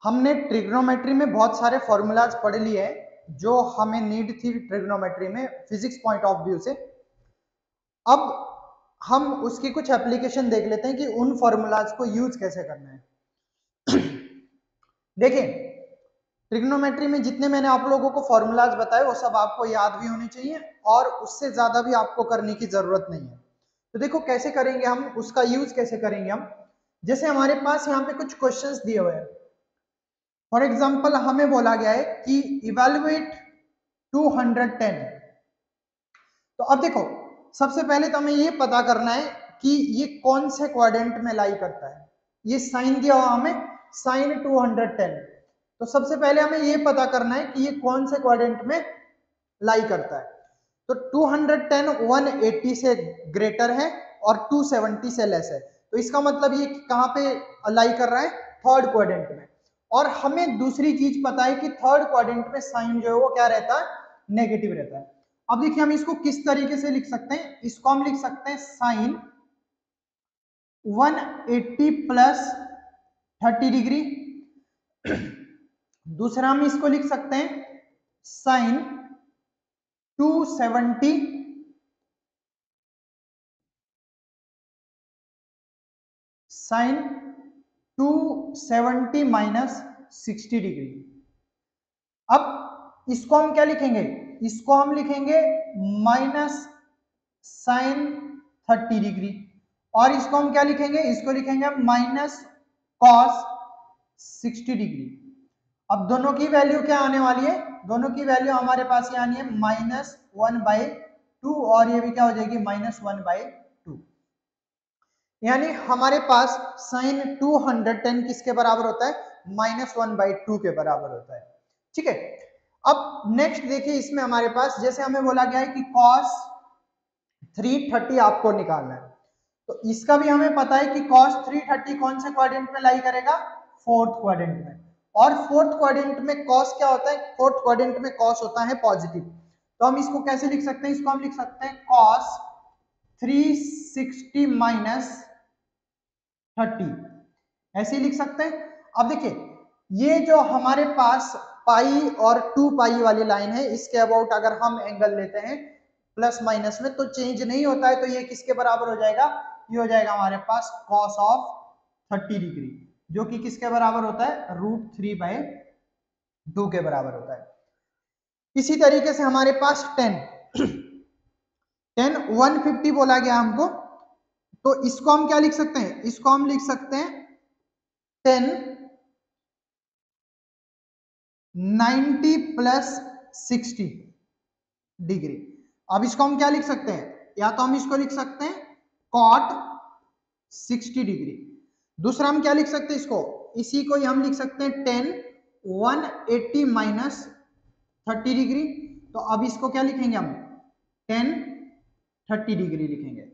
हमने ट्रिग्नोमेट्री में बहुत सारे फॉर्मूलाज पढ़ लिए हैं जो हमें नीड थी ट्रिग्नोमेट्री में फिजिक्स पॉइंट ऑफ व्यू से। अब हम उसकी कुछ एप्लीकेशन देख लेते हैं कि उन फॉर्मूलाज को यूज कैसे करना है। देखिए, ट्रिग्नोमेट्री में जितने मैंने आप लोगों को फॉर्मूलाज बताए वो सब आपको याद भी होने चाहिए और उससे ज्यादा भी आपको करने की जरूरत नहीं है। तो देखो कैसे करेंगे हम, उसका यूज कैसे करेंगे हम। जैसे हमारे पास यहाँ पे कुछ क्वेश्चंस दिए हुए हैं। फॉर एग्जाम्पल हमें बोला गया है कि इवेलुएट 210। तो अब देखो, सबसे पहले तो हमें ये पता करना है कि ये कौन से क्वाड्रेंट में लाई करता है। ये साइन दिया हुआ हमें, साइन 210। तो सबसे पहले हमें ये पता करना है कि ये कौन से क्वाड्रेंट में लाई करता है। तो 210 180 से ग्रेटर है और 270 से लेस है। तो इसका मतलब ये कहां पे लाई कर रहा है, थर्ड क्वाड्रेंट में। और हमें दूसरी चीज पता है कि थर्ड क्वाड्रेंट में साइन जो है वो क्या रहता है, नेगेटिव रहता है। अब देखिए हम इसको किस तरीके से लिख सकते हैं। इसको हम लिख सकते हैं साइन 180 प्लस 30 डिग्री। दूसरा हम इसको लिख सकते हैं साइन 270 साइन 270 माइनस 60 डिग्री। अब इसको हम क्या लिखेंगे, इसको हम लिखेंगे माइनस साइन 30 डिग्री। और इसको हम क्या लिखेंगे, इसको लिखेंगे माइनस कॉस 60 डिग्री। अब दोनों की वैल्यू क्या आने वाली है, दोनों की वैल्यू हमारे पास ये आनी है -1/2 और ये भी क्या हो जाएगी -1/2। यानी हमारे पास साइन 210 किसके बराबर होता है, -1/2 के बराबर होता है। ठीक है। अब नेक्स्ट देखिए, इसमें हमारे पास जैसे हमें बोला गया है कि cos 330 आपको निकालना है। तो इसका भी हमें पता है कि cos 330 कौन से क्वाड्रेंट में लाई करेगा, फोर्थ क्वाड्रेंट में। और फोर्थ क्वाड्रेंट में cos क्या होता है, फोर्थ क्वाड्रेंट में cos होता है पॉजिटिव। तो हम इसको कैसे लिख सकते हैं, इसको हम लिख सकते हैं cos 360 माइनस 30, ऐसे ही लिख सकते हैं। अब देखिए, ये जो हमारे पास पाई और 2 पाई वाली लाइन है, इसके अबाउट अगर हम एंगल लेते हैं प्लस माइनस में तो चेंज नहीं होता है। तो ये किसके बराबर हो जाएगा, ये हो जाएगा हमारे पास cos ऑफ 30 डिग्री, जो कि किसके बराबर होता है, √3/2 के बराबर होता है। इसी तरीके से हमारे पास 10 150 बोला गया हमको। तो इसको हम क्या लिख सकते हैं, इसको हम लिख सकते हैं 10 90 प्लस 60 डिग्री। अब इसको हम क्या लिख सकते हैं, या तो हम इसको लिख सकते हैं cot 60 डिग्री। दूसरा हम क्या लिख सकते हैं, इसको इसी को हम लिख सकते हैं 10 180 माइनस 30 डिग्री। तो अब इसको क्या लिखेंगे हम 10 30 डिग्री लिखेंगे।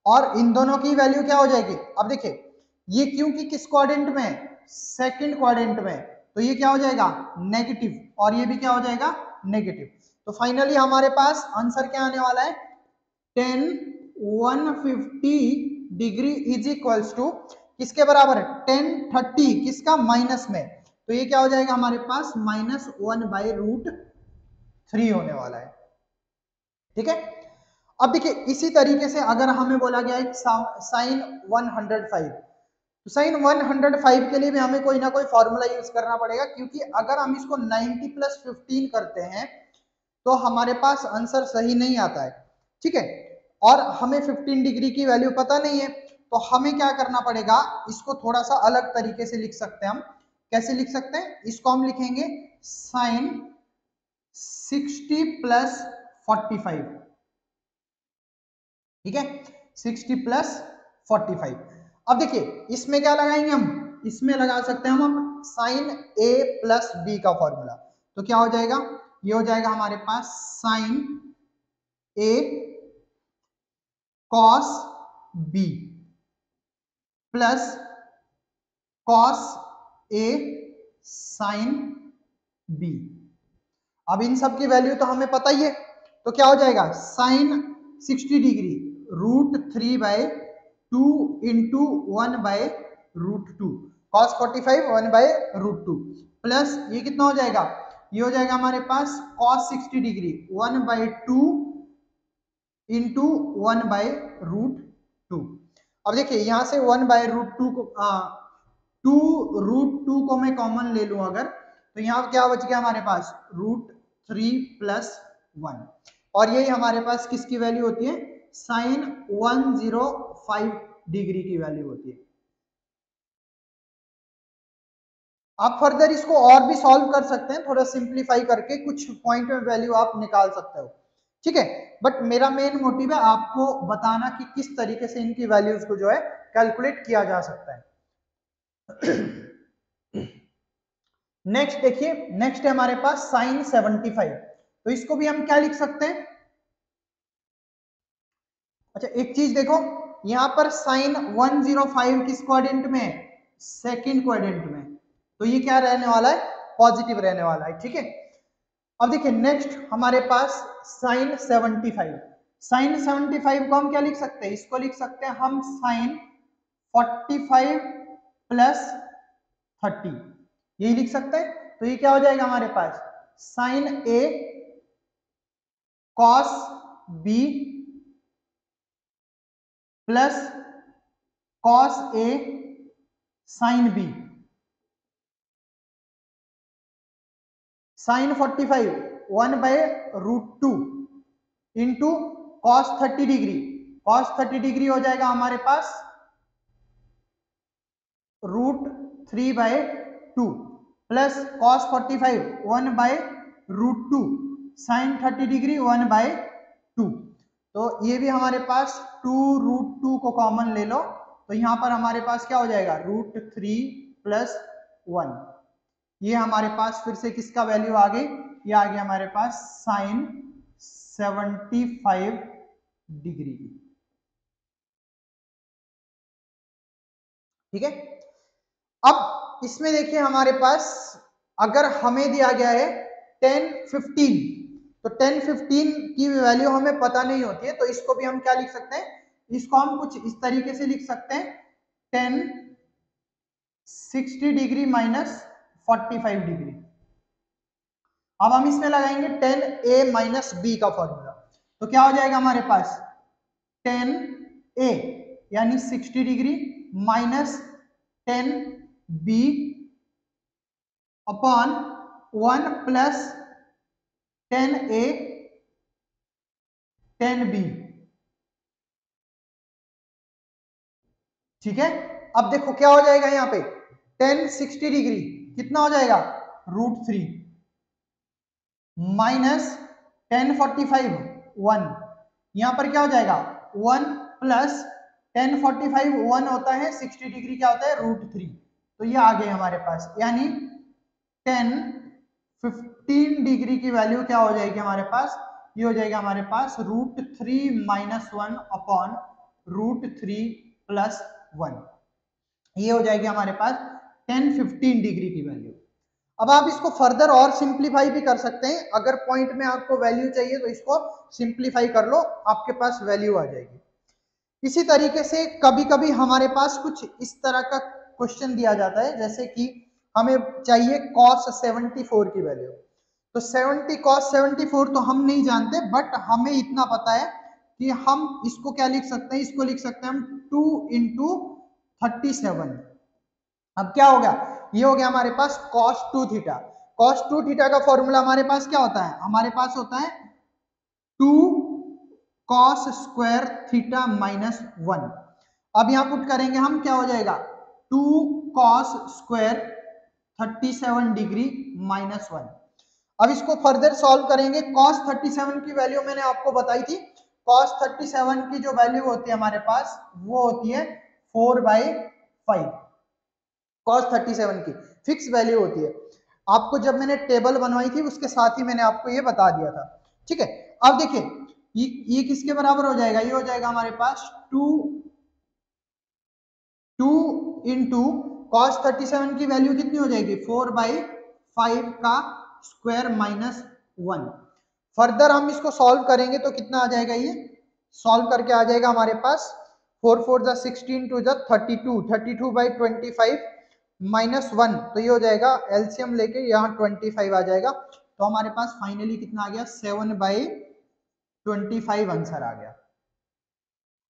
और इन दोनों की वैल्यू क्या हो जाएगी, अब देखिए ये क्योंकि किस क्वाड्रेंट में है, सेकंड क्वाड्रेंट में, तो ये क्या हो जाएगा नेगेटिव और ये भी क्या हो जाएगा नेगेटिव। तो फाइनली हमारे पास आंसर क्या आने वाला है, 10 150 डिग्री इज इक्वल्स टू किसके बराबर है, 10 30 किसका माइनस में। तो ये क्या हो जाएगा हमारे पास -1/√3 होने वाला है। ठीक है। अब देखिए इसी तरीके से अगर हमें बोला गया है साइन 105, तो साइन 105 के लिए भी हमें कोई ना कोई फॉर्मूला यूज करना पड़ेगा, क्योंकि अगर हम इसको 90 प्लस 15 करते हैं तो हमारे पास आंसर सही नहीं आता है। ठीक है। और हमें 15 डिग्री की वैल्यू पता नहीं है, तो हमें क्या करना पड़ेगा, इसको थोड़ा सा अलग तरीके से लिख सकते हैं हम। कैसे लिख सकते हैं, इसको हम लिखेंगे साइन 60 प्लस 45। ठीक है, 60 प्लस 45। अब देखिए इसमें क्या लगाएंगे हम, इसमें लगा सकते हैं हम साइन a प्लस बी का फॉर्मूला। तो क्या हो जाएगा, ये हो जाएगा हमारे पास sine a cos b plus cos a sine b। अब इन सब की वैल्यू तो हमें पता ही है, तो क्या हो जाएगा sine 60 degree √3/2 into 1/√2। cos 45 1/√2 plus ये कितना हो जाएगा, ये हो जाएगा हमारे पास cos 60 डिग्री 1/2 इंटू 1/√2। अब देखिए यहां से 1/√2 को 2√2 को मैं कॉमन ले लूं अगर, तो यहाँ क्या बच गया हमारे पास √3 + 1, और यही हमारे पास किसकी वैल्यू होती है, sin 105 डिग्री की वैल्यू होती है। आप फर्दर इसको और भी सॉल्व कर सकते हैं, थोड़ा सिंप्लीफाई करके कुछ पॉइंट में वैल्यू आप निकाल सकते हो, ठीक है। बट मेरा मेन मोटिव है आपको बताना कि किस तरीके से इनकी वैल्यूज को जो है कैलकुलेट किया जा सकता है। नेक्स्ट देखिए, नेक्स्ट है हमारे पास sin 75, तो इसको भी हम क्या लिख सकते हैं, अच्छा एक चीज देखो, यहां पर sin 105 किस क्वाड्रेंट में है, सेकंड क्वाड्रेंट में, तो ये क्या रहने वाला है, पॉजिटिव रहने वाला है, ठीक है। अब देखिए नेक्स्ट हमारे पास sin 75, sin 75 को हम क्या लिख सकते हैं, इसको लिख सकते हैं हम sin 45 + 30, यही लिख सकते हैं। तो ये क्या हो जाएगा हमारे पास sin A cos B plus cos A sin B, sin 45 1/√2 into cos 30 degree, cos 30 degree हो जाएगा हमारे पास √3/2 प्लस cos 45 1/√2 sin 30 डिग्री 1/2, तो ये भी हमारे पास 2√2 को कॉमन ले लो, तो यहां पर हमारे पास क्या हो जाएगा √3 + 1, ये हमारे पास फिर से किसका वैल्यू आ गई, ये आ गया हमारे पास sin 75 डिग्री की, ठीक है। अब इसमें देखिए हमारे पास अगर हमें दिया गया है 10-15, तो 10-15 की वैल्यू हमें पता नहीं होती है, तो इसको भी हम क्या लिख सकते हैं, इसको हम कुछ इस तरीके से लिख सकते हैं 10-60 डिग्री - 45 डिग्री। अब हम इसमें लगाएंगे 10a - b का फॉर्मूला, तो क्या हो जाएगा हमारे पास 10a यानी 60 degree minus 10b upon 1 plus 10a 10b, ठीक है। अब देखो क्या हो जाएगा यहाँ पे 10-60 डिग्री कितना हो जाएगा √3 माइनस 1045 1, यहां पर क्या हो जाएगा 1 प्लस 1045 1 होता है, 60 डिग्री क्या होता है √3, तो ये आ गए हमारे पास, यानी 10-15 डिग्री की वैल्यू क्या हो जाएगी हमारे पास, ये हो जाएगा हमारे पास √3 - 1 अपॉन √3 + 1, ये हो जाएगी हमारे पास 10-15 डिग्री की वैल्यू। अब आप इसको फर्दर और सिंप्लीफाई भी कर सकते हैं, अगर पॉइंट में आपको वैल्यू चाहिए तो इसको सिंप्लीफाई कर लो, आपके पास वैल्यू आ जाएगी। इसी तरीके से कभी कभी हमारे पास कुछ इस तरह का क्वेश्चन दिया जाता है, जैसे कि हमें चाहिए cos 74 की वैल्यू, तो 70 cos 74 तो हम नहीं जानते, बट हमें इतना पता है कि हम इसको क्या लिख सकते हैं, इसको लिख सकते हैं हम 2 × 37। अब क्या होगा, ये हो गया हमारे पास cos 2 थीटा, cos 2 थीटा का फॉर्मूला हमारे पास क्या होता है, हमारे पास होता है 2 cos स्क्वायर थीटा - 1। अब यहां पुट करेंगे हम, क्या हो जाएगा 2 cos स्क्वायर 37 डिग्री -1। अब इसको फर्दर सॉल्व करेंगे, cos 37 की वैल्यू मैंने आपको बताई थी, cos 37 की जो वैल्यू होती है हमारे पास वो होती है 4/5, cos 37 की फिक्स वैल्यू होती है, आपको जब मैंने टेबल बनवाई थी उसके साथ ही मैंने आपको ये बता दिया था, ठीक है। अब देखिए ये किसके बराबर हो जाएगा, ये हो जाएगा हमारे पास 2 इंटू cos 37 की वैल्यू कितनी हो जाएगी 4/5 का स्क्वायर -1। फर्दर हम इसको सॉल्व करेंगे तो कितना आ जाएगा, ये सॉल्व करके आ जाएगा हमारे पास 4 4 16 2 32 32/25 -1, तो ये हो जाएगा एलसीएम लेके यहाँ 25 आ जाएगा, तो हमारे पास फाइनली कितना आ गया 7/25 आंसर आ गया।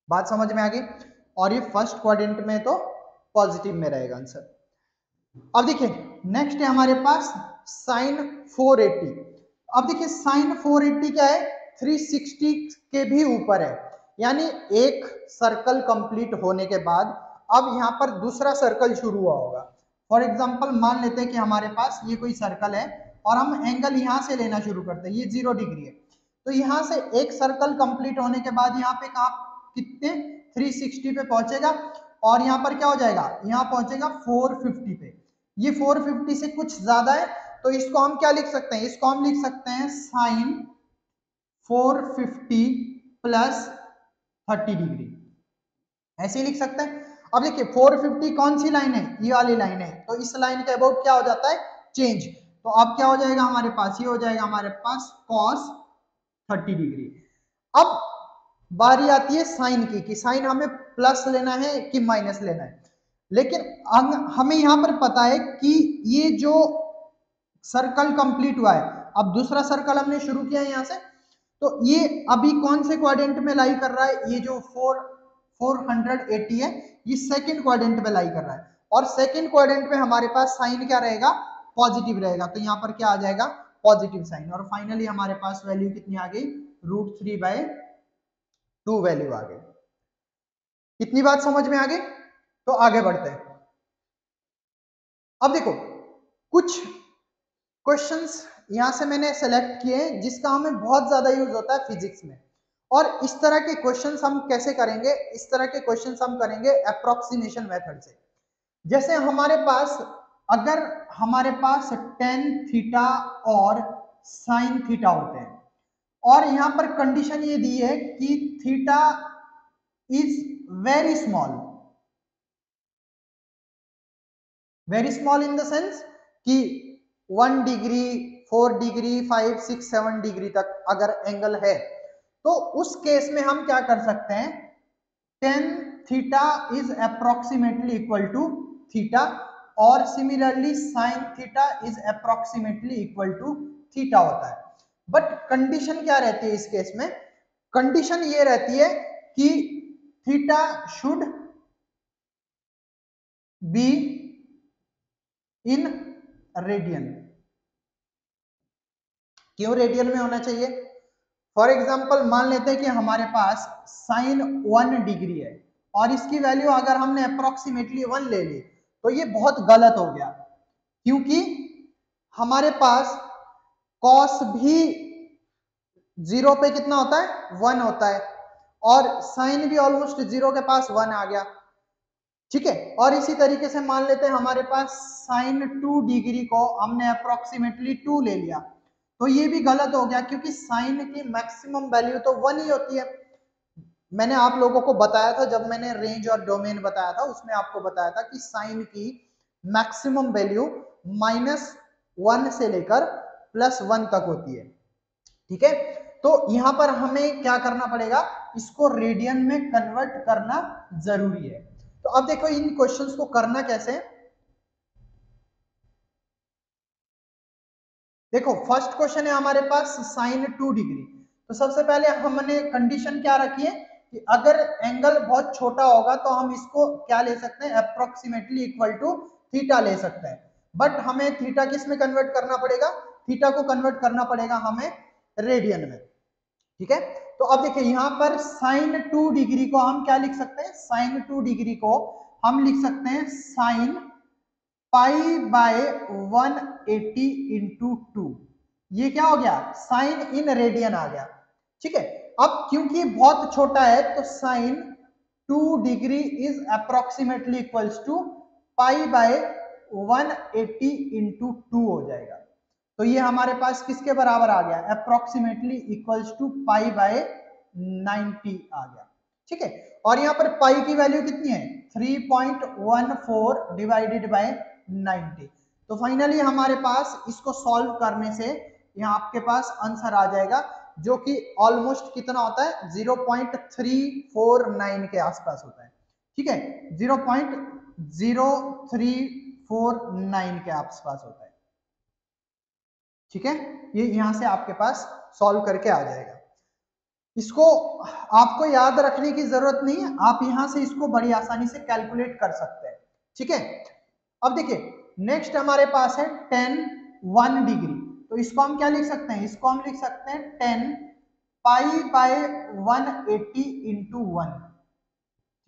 बात समझ में आ गई। और ये फर्स्ट क्वाड्रेंट में तो पॉजिटिव में रहेगा आंसर। अब देखिए नेक्स्ट है हमारे पास साइन 480। अब देखिए साइन 480 क्या है, 360 के भी ऊपर है, यानी एक सर्कल कंप्लीट होने के बाद अब यहाँ पर दूसरा सर्कल शुरू हुआ होगा। फॉर एग्जांपल मान लेते हैं कि हमारे पास ये कोई सर्कल है और हम एंगल यहाँ से लेना शुरू करते हैं, ये 0 डिग्री है, तो यहाँ से एक सर्कल कंप्लीट होने के बाद यहाँ पे कितने 360 पे पहुंचेगा और यहाँ पर क्या हो जाएगा, यहाँ पहुंचेगा 450 पे। ये 450 से कुछ ज्यादा है, तो इसको हम क्या लिख सकते हैं, इसको हम लिख सकते हैं साइन 450 प्लस 30 डिग्री, ऐसे ही लिख सकते हैं। अब देखिए 450 कौन सी लाइन है, ये वाली लाइन है, तो इस लाइन के अबाउट क्या हो जाता है, चेंज, तो अब क्या हो जाएगा हमारे पास, ये हो जाएगा हमारे पास cos 30 डिग्री। अब बारी आती है साइन की, कि साइन हमें प्लस लेना है कि माइनस लेना है, लेकिन हमें यहां पर पता है कि ये जो सर्कल कंप्लीट हुआ है, अब दूसरा सर्कल हमने शुरू किया है यहां से, तो ये अभी कौन से क्वाड्रेंट में लाई कर रहा है, ये जो 480 है, ये सेकंड क्वाड्रेंट में लाई कर रहा है, और सेकंड क्वाड्रेंट में हमारे पास साइन क्या रहेगा, पॉजिटिव रहेगा, तो यहाँ पर क्या आ जाएगा, पॉजिटिव साइन। और फाइनली हमारे पास वैल्यू कितनी आ गई, √3/2 वैल्यू आ गई। कितनी बात समझ में आ गई, तो आगे बढ़ते हैं। अब देखो कुछ क्वेश्चंस यहां से मैंने सेलेक्ट किए हैं जिसका हमें बहुत ज्यादा यूज होता है फिजिक्स में, और इस तरह के क्वेश्चंस हम कैसे करेंगे, इस तरह के क्वेश्चंस हम करेंगे अप्रोक्सीमेशन मेथड से। जैसे हमारे पास अगर हमारे पास tan थीटा और sin थीटा होते हैं, और यहां पर कंडीशन ये दी है कि theta is very small in the sense कि 1 डिग्री 4 डिग्री 5 6 7 डिग्री तक अगर एंगल है, तो उस केस में हम क्या कर सकते हैं, tan theta is approximately equal to theta, और similarly sin theta is approximately equal to theta होता है। बट कंडीशन क्या रहती है इस केस में, कंडीशन ये रहती है कि theta should be in radian. क्यों रेडियन में होना चाहिए, फॉर एग्जाम्पल मान लेते हैं कि हमारे पास साइन 1 डिग्री है और इसकी वैल्यू अगर हमने अप्रोक्सीमेटली 1 ले ली, तो ये बहुत गलत हो गया, क्योंकि हमारे पास कॉस भी 0 पे कितना होता है, 1 होता है, और साइन भी ऑलमोस्ट 0 के पास 1 आ गया, ठीक है। और इसी तरीके से मान लेते हैं हमारे पास साइन 2 डिग्री को हमने अप्रोक्सीमेटली 2 ले लिया, तो ये भी गलत हो गया, क्योंकि साइन की मैक्सिमम वैल्यू तो 1 ही होती है। मैंने आप लोगों को बताया था, जब मैंने रेंज और डोमेन बताया था, उसमें आपको बताया था कि साइन की मैक्सिमम वैल्यू -1 से लेकर +1 तक होती है, ठीक है। तो यहां पर हमें क्या करना पड़ेगा, इसको रेडियन में कन्वर्ट करना जरूरी है। तो अब देखो इन क्वेश्चंस को करना कैसे, देखो फर्स्ट क्वेश्चन है हमारे पास साइन 2 डिग्री, तो सबसे पहले हमने कंडीशन क्या रखी है कि अगर एंगल बहुत छोटा होगा तो हम इसको क्या ले सकते हैं, अप्रोक्सीमेटली इक्वल टू थीटा ले सकते हैं, बट हमें थीटा किस में कन्वर्ट करना पड़ेगा, थीटा को कन्वर्ट करना पड़ेगा हमें रेडियन में, ठीक है। तो अब देखिए यहां पर साइन 2 डिग्री को हम क्या लिख सकते हैं, साइन 2 डिग्री को हम लिख सकते हैं साइन π/180 इंटू 2, ये क्या हो गया, साइन इन रेडियन आ गया, ठीक है। अब क्योंकि बहुत छोटा है तो sine 2 degree is approximately equals to π/180 into 2 हो जाएगा, तो ये हमारे पास किसके बराबर आ गया, अप्रोक्सीमेटली इक्वल्स टू π/90 आ गया, ठीक है। और यहाँ पर पाई की वैल्यू कितनी है, 3.14 डिवाइडेड बाय 90, तो फाइनली हमारे पास इसको सॉल्व करने से यहाँ आपके पास आंसर आ जाएगा, जो कि ऑलमोस्ट कितना होता है, 0.349 के आसपास होता है, ठीक है, 0.0349 349 के आसपास होता है। ठीक है, ये यहां से आपके पास सॉल्व करके आ जाएगा। इसको आपको याद रखने की जरूरत नहीं है, आप यहां से इसको बड़ी आसानी से कैलकुलेट कर सकते हैं। ठीक है, अब देखिए नेक्स्ट हमारे पास है 10 1 डिग्री, तो इसको हम क्या लिख सकते हैं, इसको हम लिख सकते हैं 10 पाई बाय 180 इंटू 1।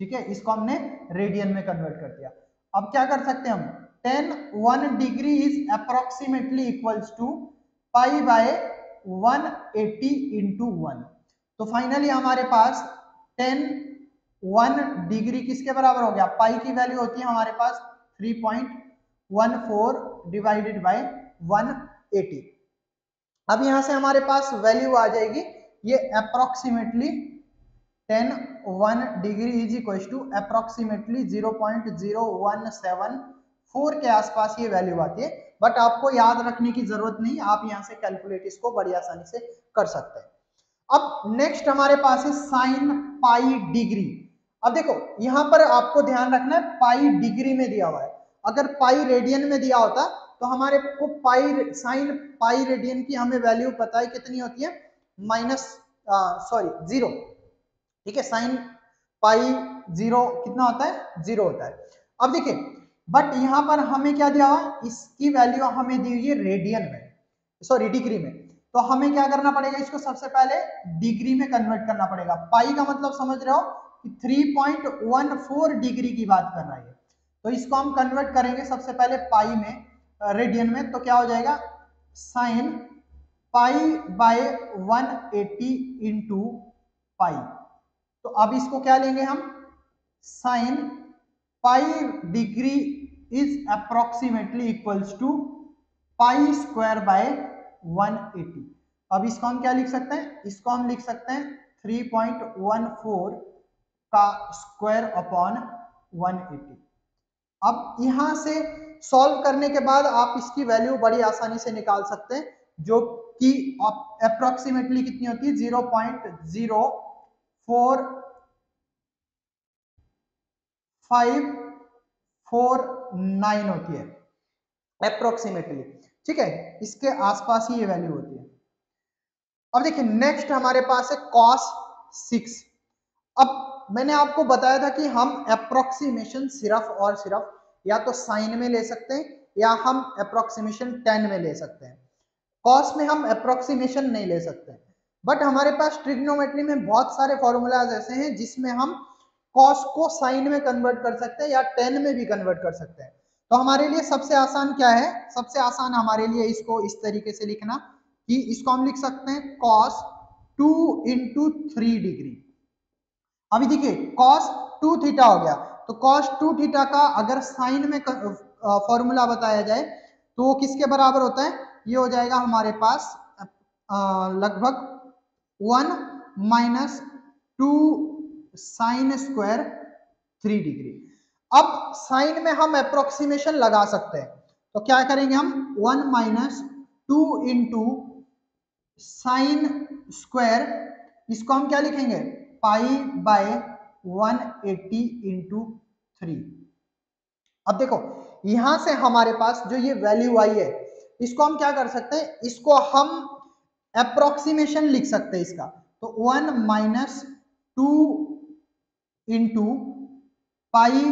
ठीक है, इसको हमने रेडियन में कन्वर्ट कर दिया। अब क्या कर सकते हैं हम, 10 1 degree is approximately equals to pi by 180 into 1। तो फाइनली हमारे पास 10 1 डिग्री किसके बराबर हो गया, पाई की वैल्यू होती है हमारे पास 3.14 डिवाइडेड बाय 180। अब यहां से हमारे पास वैल्यू आ जाएगी, ये approximately 10 1 degree is equal to approximately 0.0174 के आसपास ये वैल्यू आती है। बट आपको याद रखने की जरूरत नहीं, आप यहां से कैलकुलेट इसको बड़ी आसानी से कर सकते हैं। अब नेक्स्ट हमारे पास है साइन पाई डिग्री। अब देखो यहां पर आपको ध्यान रखना है, पाई डिग्री में दिया हुआ है, अगर पाई रेडियन में दिया होता तो हमारे को पाई साइन पाई रेडियन की हमें वैल्यू पता है कितनी होती है, जीरो। ठीक है, साइन पाई जीरो कितना होता है, जीरो होता है। अब देखिए बट यहां पर हमें क्या दिया हुआ, इसकी वैल्यू हमें दी हुई है रेडियन में, सॉरी डिग्री में। तो हमें क्या करना पड़ेगा, इसको सबसे पहले डिग्री में कन्वर्ट करना पड़ेगा। पाई का मतलब समझ रहे हो कि 3.14 डिग्री की बात कर रहा है, तो इसको हम कन्वर्ट करेंगे सबसे पहले पाई में, रेडियन में। तो क्या हो जाएगा, sine pi by 180 into pi. तो अब इसको क्या लेंगे हम, sine pi degree is approximately equals to pi square by 180। अब इसको हम क्या लिख सकते हैं, इसको हम लिख सकते हैं 3.14 का स्क्वायर अपॉन 180। अब यहां से सॉल्व करने के बाद आप इसकी वैल्यू बड़ी आसानी से निकाल सकते हैं, जो कि अप्रोक्सीमेटली कितनी होती है, 0.0549 होती है अप्रोक्सीमेटली। ठीक है, इसके आसपास ही ये वैल्यू होती है। अब देखिए नेक्स्ट हमारे पास है cos 6। अब मैंने आपको बताया था कि हम अप्रोक्सीमेशन सिर्फ और सिर्फ या तो साइन में ले सकते हैं या हम अप्रोक्सीमेशन 10 में ले सकते हैं, कॉस में हम अप्रोक्सीमेशन नहीं ले सकते। बट हमारे पास ट्रिग्नोमेट्री में बहुत सारे फॉर्मूलाज ऐसे हैं जिसमें हम कॉस को साइन में कन्वर्ट कर सकते हैं या 10 में भी कन्वर्ट कर सकते हैं। तो हमारे लिए सबसे आसान क्या है, सबसे आसान हमारे लिए इसको इस तरीके से लिखना कि इसको हम लिख सकते हैं cos 2 इंटू 3 डिग्री। अभी देखिए cos 2 थीटा हो गया, तो cos 2 थीटा का अगर साइन में फॉर्मूला बताया जाए तो वो किसके बराबर होता है, ये हो जाएगा हमारे पास लगभग 1 माइनस 2 साइन स्क्वायर 3 डिग्री। अब साइन में हम अप्रोक्सीमेशन लगा सकते हैं, तो क्या करेंगे हम 1 माइनस 2 इंटू साइन स्क्वायर, इसको हम क्या लिखेंगे, पाई बाय 180 इंटू 3। अब देखो यहां से हमारे पास जो ये वैल्यू आई है, इसको हम क्या कर सकते हैं, इसको हम अप्रोक्सीमेशन लिख सकते हैं इसका। तो 1 माइनस 2 इंटू पाई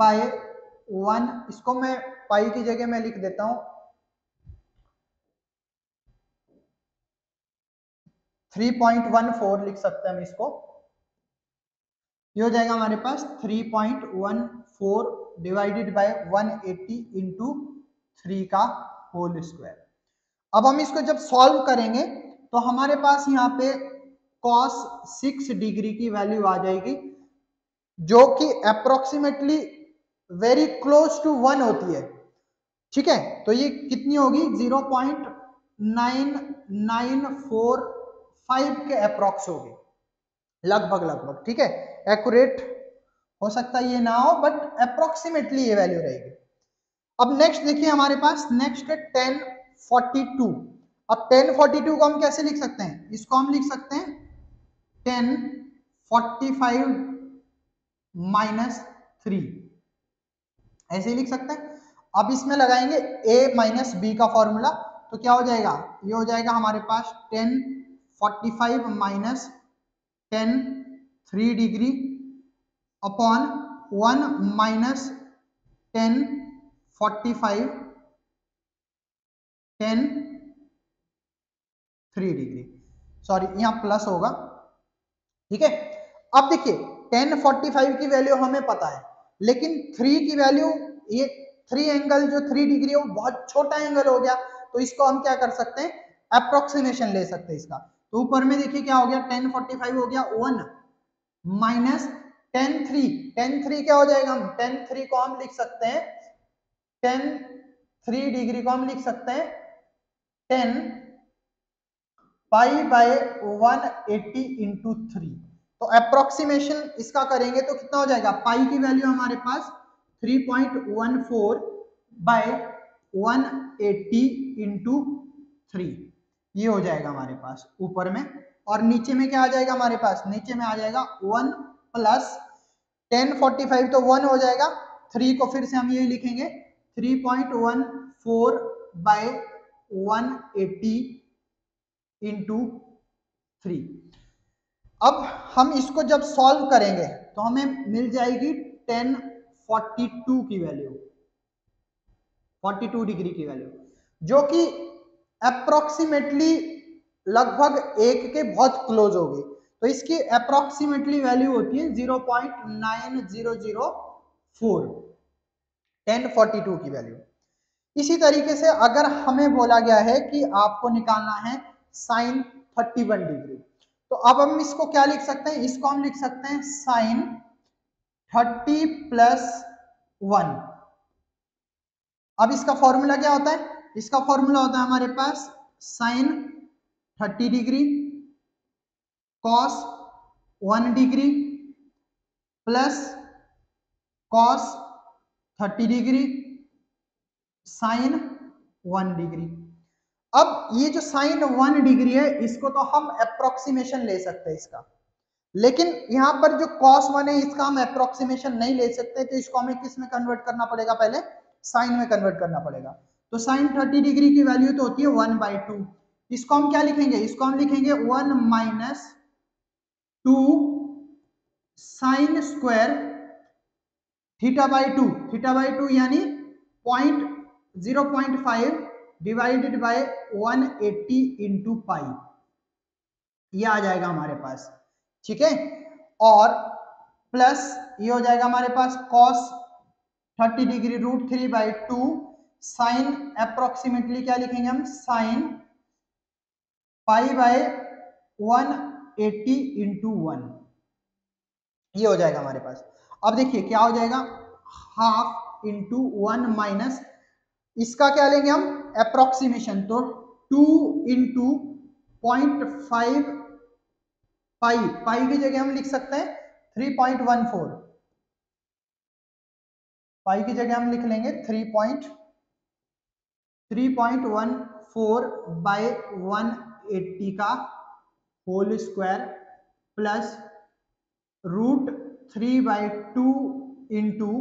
बाय 1, इसको मैं पाई की जगह में लिख देता हूं 3.14 लिख सकते हैं हम इसको। ये हो जाएगा हमारे पास 3.14 डिवाइडेड बाय 180 इंटू 3 का होल स्क्वायर। अब हम इसको जब सॉल्व करेंगे तो हमारे पास यहाँ पे cos 6 डिग्री की वैल्यू आ जाएगी, जो कि अप्रोक्सीमेटली वेरी क्लोज टू 1 होती है। ठीक है, तो ये कितनी होगी, 0.9945 के अप्रोक्स होगी, लगभग लगभग। ठीक है, एक्यूरेट हो सकता है ये ना हो, बट अप्रोक्सीमेटली ये वैल्यू रहेगी। अब नेक्स्ट देखिए हमारे पास नेक्स्ट है 1042। अब 1042 को हम कैसे लिख सकते हैं, इसको हम लिख सकते हैं 1045 माइनस 3, ऐसे ही लिख सकते हैं। अब इसमें लगाएंगे a माइनस बी का फॉर्मूला, तो क्या हो जाएगा, ये हो जाएगा हमारे पास 1045 minus 10 3 degree upon 1 minus 1045 10 3 degree, sorry यहाँ प्लस होगा, ठीक है। अब देखिए 1045 की वैल्यू हमें पता है, लेकिन 3 की वैल्यू, ये 3 एंगल जो 3 डिग्री है वो बहुत छोटा एंगल हो गया, तो इसको हम क्या कर सकते हैं, अप्रोक्सीमेशन ले सकते हैं इसका। तो ऊपर में देखिए क्या हो गया, 1045 हो गया 1 माइनस 10 3 क्या हो जाएगा, हम 10 3 को हम लिख सकते हैं, 10 3 डिग्री को हम लिख सकते हैं 10 पाई बाय 180 इंटू 3। तो अप्रोक्सीमेशन इसका करेंगे तो कितना हो जाएगा, पाई की वैल्यू हमारे पास 3.14 बाय 180 इंटू 3, ये हो जाएगा हमारे पास ऊपर में। और नीचे में क्या आ जाएगा हमारे पास, नीचे में आ जाएगा 1 प्लस 1045 तो 1 हो जाएगा, 3 को फिर से हम ये लिखेंगे 3.14 बाय 180 इंटू 3। अब हम इसको जब सॉल्व करेंगे तो हमें मिल जाएगी 1042 की वैल्यू, 42 डिग्री की वैल्यू, जो कि अप्रोक्सीमेटली लगभग एक के बहुत क्लोज होगी। तो इसकी अप्रोक्सीमेटली वैल्यू होती है 0.9004, 1042 की वैल्यू। इसी तरीके से अगर हमें बोला गया है कि आपको निकालना है साइन 31 डिग्री, तो अब हम इसको क्या लिख सकते हैं, इसको हम लिख सकते हैं साइन 30 प्लस 1। अब इसका फॉर्मूला क्या होता है, इसका फॉर्मूला होता है हमारे पास sine 30 degree cos 1 degree plus cos 30 degree sine 1 degree. अब ये जो साइन 1 डिग्री है इसको तो हम अप्रोक्सीमेशन ले सकते हैं इसका, लेकिन यहां पर जो cos 1 है इसका हम अप्रोक्सीमेशन नहीं ले सकते, तो इसको हमें किस में कन्वर्ट करना पड़ेगा, पहले साइन में कन्वर्ट करना पड़ेगा। तो साइन 30 डिग्री की वैल्यू तो होती है 1/2, इसको हम क्या लिखेंगे, इसको हम लिखेंगे 1 minus 2 sine square theta by two यानी 0.5 डिवाइडेड बाय 180 इंटू पाई, ये आ जाएगा हमारे पास, ठीक है। और प्लस ये हो जाएगा हमारे पास cos 30 डिग्री √3/2 साइन अप्रोक्सीमेटली क्या लिखेंगे हम, साइन पाई बाय 180 इंटू 1, ये हो जाएगा हमारे पास। अब देखिए क्या हो जाएगा, हाफ इंटू 1 माइनस, इसका क्या लेंगे हम अप्रोक्सीमेशन, तो 2 इंटू 0.5 पाई की जगह हम लिख सकते हैं 3.14, पाई की जगह हम लिख लेंगे 3.14 बाय 180 का whole square plus √3/2 into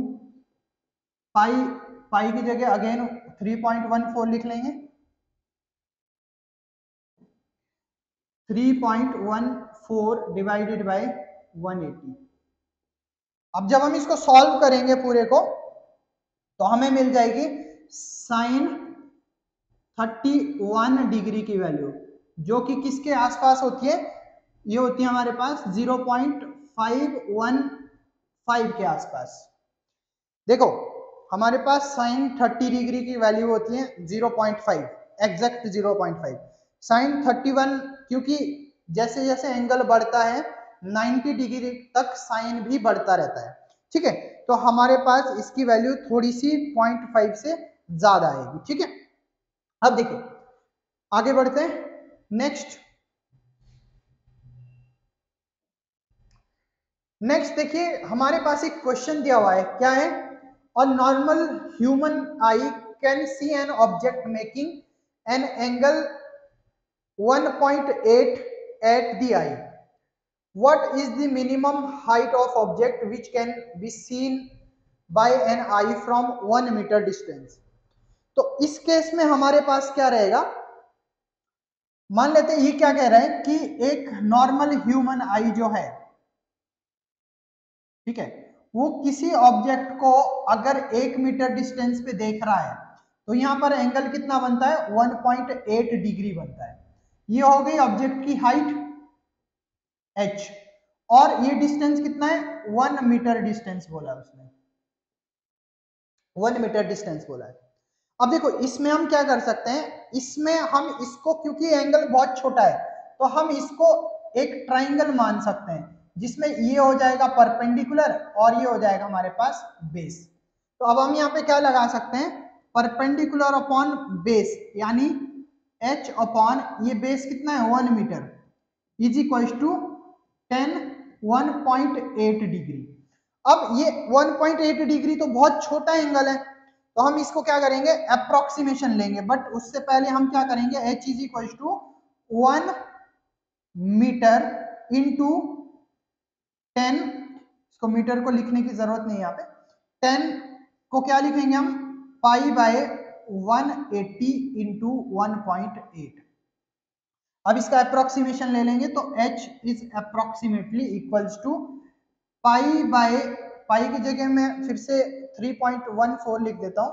pi की जगह अगेन 3.14 लिख लेंगे, 3.14 डिवाइडेड बाय 180। अब जब हम इसको सॉल्व करेंगे पूरे को तो हमें मिल जाएगी साइन 31 डिग्री की वैल्यू, जो कि किसके आसपास होती है, ये होती है हमारे पास 0.515 के आसपास। देखो हमारे पास साइन 30 डिग्री की वैल्यू होती है 0.5, एग्जैक्ट 0.5। साइन 31 क्योंकि जैसे जैसे एंगल बढ़ता है 90 डिग्री तक साइन भी बढ़ता रहता है, ठीक है। तो हमारे पास इसकी वैल्यू थोड़ी सी 0.5 से ज्यादा आएगी, ठीक है। अब देखिए आगे बढ़ते हैं, नेक्स्ट देखिए हमारे पास एक क्वेश्चन दिया हुआ है, क्या है, a normal human eye can see an object making an angle 1.8 at the eye. What is the minimum height of object which can be seen by an eye from 1 metre distance. तो इस case में हमारे पास क्या रहेगा, मान लेते हैं ये क्या कह रहा है कि एक नॉर्मल ह्यूमन आई जो है, ठीक है, वो किसी ऑब्जेक्ट को अगर 1 मीटर डिस्टेंस पे देख रहा है तो यहां पर एंगल कितना बनता है, 1.8 डिग्री बनता है। ये हो गई ऑब्जेक्ट की हाइट h, और ये डिस्टेंस कितना है, 1 मीटर डिस्टेंस बोला उसने, 1 मीटर डिस्टेंस बोला है। अब देखो इसमें हम क्या कर सकते हैं, इसमें हम इसको, क्योंकि एंगल बहुत छोटा है तो हम इसको एक ट्राइंगल मान सकते हैं जिसमें ये हो जाएगा परपेंडिकुलर और ये हो जाएगा हमारे पास बेस। तो अब हम यहाँ पे क्या लगा सकते हैं, परपेंडिकुलर अपॉन बेस, यानी h अपॉन ये बेस कितना है 1 metre is equal to 1.8 degree. अब ये 1.8 डिग्री तो बहुत छोटा एंगल है, तो हम इसको क्या करेंगे, अप्रोक्सीमेशन लेंगे, बट उससे पहले हम क्या करेंगे, h is equal to 1 metre into 10, इसको मीटर को लिखने की जरूरत नहीं है यहाँ पे, 10 को क्या लिखेंगे हम, पाई बाय 180 इंटू 1.8। अब इसका अप्रोक्सीमेशन ले लेंगे तो h is approximately equals to pi by, pi की जगह मैं फिर से 3.14 लिख देता हूं,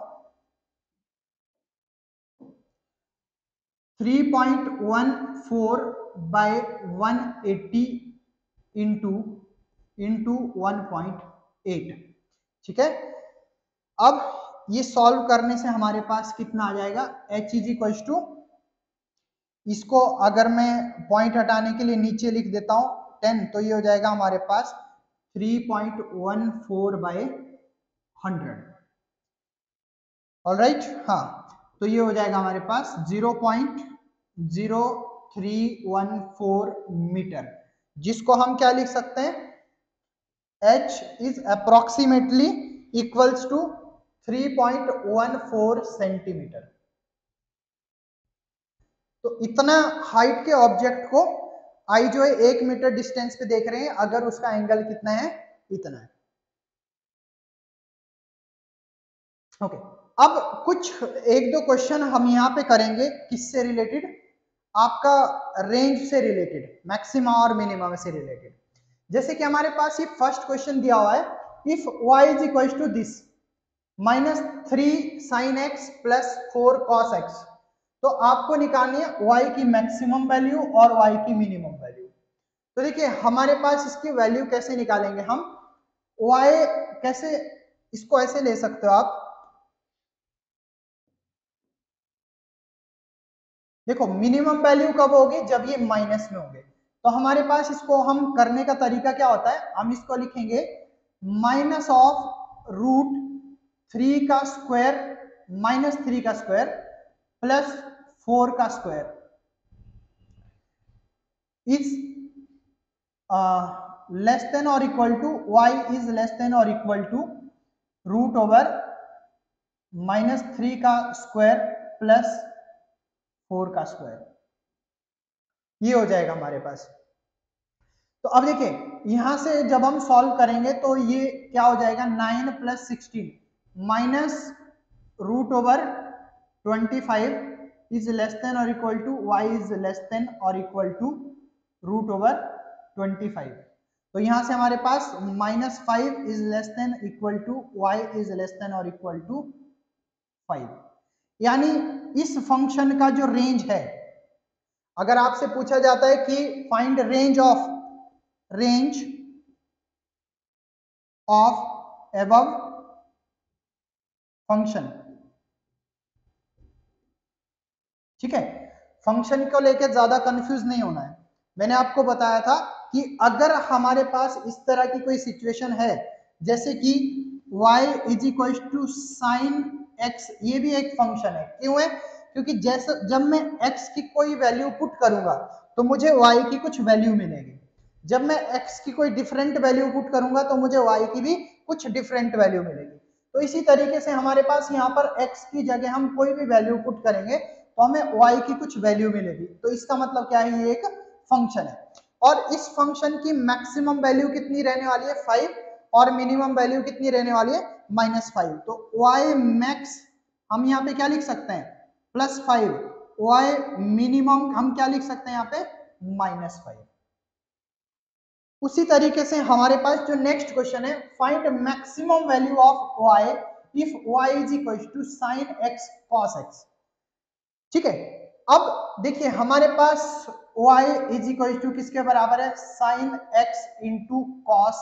3.14 बाय 180 इंटू 1.8, ठीक है। अब ये सॉल्व करने से हमारे पास कितना आ जाएगा, h इज इक्वल टू, इसको अगर मैं पॉइंट हटाने के लिए नीचे लिख देता हूं 10, तो ये हो जाएगा हमारे पास 3.14 बाय 100, ऑलराइट। हाँ, तो ये हो जाएगा हमारे पास 0.0314 मीटर, जिसको हम क्या लिख सकते हैं, h is approximately equals to 3.14 centimetre. तो इतना हाइट के ऑब्जेक्ट को आई जो है 1 मीटर डिस्टेंस पे देख रहे हैं, अगर उसका एंगल कितना है, इतना है। ओके, अब कुछ एक दो क्वेश्चन हम यहाँ पे करेंगे, किससे रिलेटेड, आपका रेंज से रिलेटेड, मैक्सिमा और मिनिमम से रिलेटेड। जैसे कि हमारे पास ये फर्स्ट क्वेश्चन दिया हुआ है, if y is equal to this -3 sin x plus 4 cos x, तो आपको निकालनी है y की मैक्सिमम वैल्यू और y की मिनिमम वैल्यू। तो देखिए हमारे पास इसकी वैल्यू कैसे निकालेंगे हम, y कैसे, इसको ऐसे ले सकते हो आप, देखो मिनिमम वैल्यू कब होगी, जब ये माइनस में होंगे। तो हमारे पास इसको हम करने का तरीका क्या होता है, हम इसको लिखेंगे माइनस ऑफ √3 का स्क्वायर -3 का स्क्वायर प्लस 4 का स्क्वायर इज लेस देन और equal to, y is less than और इक्वल टू √3 का स्क्वायर प्लस 4 का स्क्वायर, ये हो जाएगा हमारे पास। तो अब देखिए यहां से जब हम सॉल्व करेंगे तो ये क्या हो जाएगा, 9 + 16 माइनस √25 इज लेस देन और equal to y is less than और इक्वल टू √25। तो यहां से हमारे पास -5 is less than equal to y is less than और इक्वल टू 5। यानी इस फंक्शन का जो रेंज है, अगर आपसे पूछा जाता है कि find range of above function, ठीक है, फंक्शन को लेकर ज्यादा कंफ्यूज नहीं होना है। मैंने आपको बताया था कि अगर हमारे पास इस तरह की कोई सिचुएशन है, जैसे कि y is equal to sine x, ये भी एक फंक्शन है, क्यों है, क्योंकि जैसे जब मैं x की कोई वैल्यू पुट करूंगा तो मुझे y की कुछ वैल्यू मिलेगी, जब मैं x की कोई डिफरेंट वैल्यू पुट करूंगा तो मुझे y की भी कुछ डिफरेंट वैल्यू मिलेगी। तो इसी तरीके से हमारे पास यहाँ पर x की जगह हम कोई भी वैल्यू पुट करेंगे तो हमें y की कुछ वैल्यू मिलेगी। तो इसका मतलब क्या है, ये एक फंक्शन है, और इस फंक्शन की मैक्सिमम वैल्यू कितनी रहने वाली है, 5, और मिनिमम वैल्यू कितनी रहने वाली है -5। तो y मैक्स हम यहाँ पे क्या लिख सकते हैं +5, y मिनिमम हम क्या लिख सकते हैं यहाँ पे -5। उसी तरीके से हमारे पास जो नेक्स्ट क्वेश्चन है, find maximum value of y if y is equal to sin x cos x। ठीक है, अब देखिए हमारे पास y इज इक्वल टू किसके बराबर है sin x into cos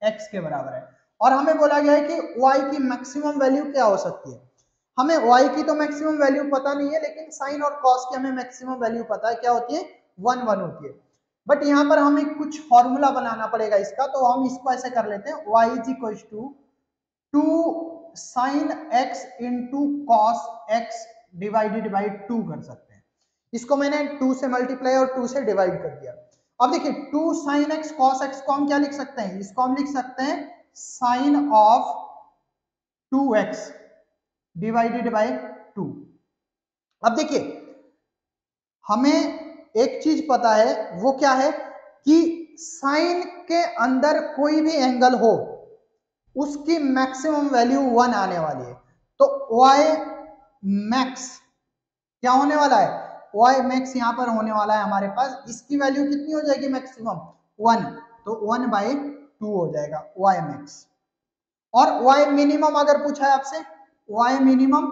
x के बराबर है, और हमें बोला गया है कि y की मैक्सिमम वैल्यू क्या हो सकती है। हमें y की तो मैक्सिमम वैल्यू पता नहीं है, लेकिन sin और cos की हमें मैक्सिमम वैल्यू पता है, क्या होती है 1 1 होती है। बट यहाँ पर हमें कुछ फॉर्मूला बनाना पड़ेगा इसका, तो हम इसको ऐसे कर लेते हैं y is equal to 2 sin x into cos x divided by 2 कर सकते हैं। इसको मैंने 2 से मल्टीप्लाई और 2 से डिवाइड कर दिया। अब देखिए 2 sin x cos x को हम क्या लिख सकते हैं, इसको हम लिख सकते हैं sin of 2x divided by 2। अब देखिए हमें एक चीज पता है, वो क्या है कि साइन के अंदर कोई भी एंगल हो उसकी मैक्सिमम वैल्यू 1 आने वाली है। तो y मैक्स क्या होने वाला है, y मैक्स यहाँ पर होने वाला है हमारे पास, इसकी वैल्यू कितनी हो जाएगी मैक्सिमम 1, तो 1/2 हो जाएगा y मैक्स। और y मिनिमम अगर पूछा है आपसे y मिनिमम,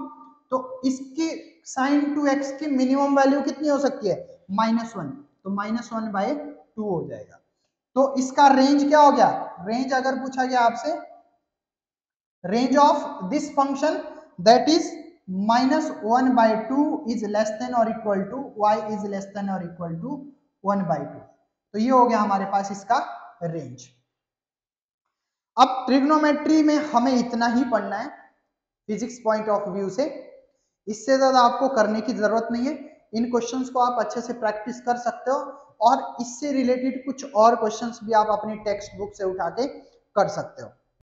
तो इसकी sin 2x की मिनिमम वैल्यू कितनी हो सकती है -1, तो -1/2 हो जाएगा। तो इसका रेंज क्या हो गया, रेंज अगर पूछा गया आपसे, range of this function that is -1/2 is less than और equal to y is less than और इक्वल टू 1/2। तो ये हो गया हमारे पास इसका रेंज। अब ट्रिग्नोमेट्री में हमें इतना ही पढ़ना है फिजिक्स पॉइंट ऑफ व्यू से, इससे ज्यादा आपको करने की जरूरत नहीं है। इन क्वेश्चंस को आप अच्छे से प्रैक्टिस कर सकते हो, और इससे रिलेटेड कुछ और क्वेश्चंस भी आप अपनी टेक्स्ट बुक से उठा के कर सकते हो।